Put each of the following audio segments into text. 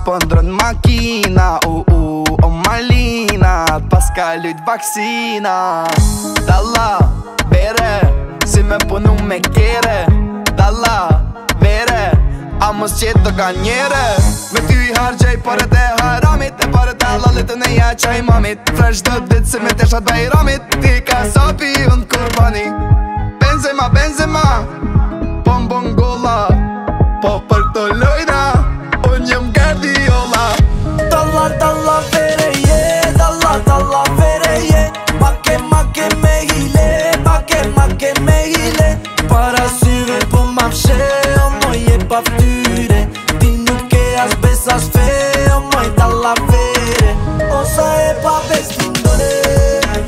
pëndrën makina O Malina Pas ka lujt vaksina Dalla, bere Si me punu me kere Dalla, vere A mos qetë do ka njere Me ty i hargjej paret e haramit E paret e lalit e neja qaj mamit Fresh do dit si me teshat bajramit Ti ka sapi unë kurbani Benzema, Benzema Po mbon golla Po për këto lojna Unë jëm Guardiola Dalla, dalla, vere je Dalla, dalla, vere je Make me hile Make me hile Para syve po ma fshe O moj je pa ftyre Ti nuk e as bes as fe O moj dalla vere Osa e pa bes tindore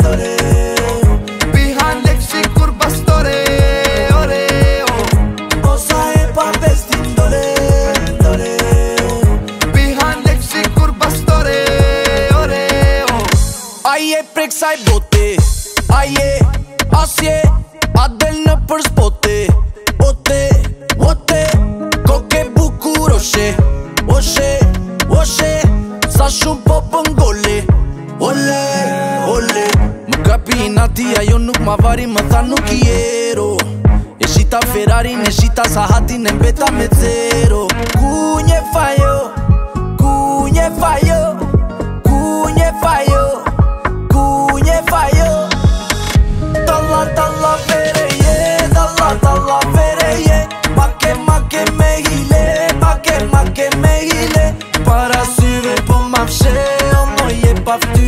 Dore Pihan lek si kur bastore Oreo Osa e pa bes tindore Dore Pihan lek si kur bastore Oreo Aje prek saj bote Aje, asje A del në për spote Ote, ote Koke bukur oshe Oshe, oshe Sa shumë po pëngole Ole, ole Më kapi nati ajo nuk ma vari Më tha nuk i ero E shita Ferrarin, e shita Sahatin E mbeta me zero Kunje fajo Kunje fajo Kunje fajo Kunje fajo Dalla, dalla, vere je Dalla, dalla, vere je Make me hile Make me hile Para syve po ma fshe O moj je pa fty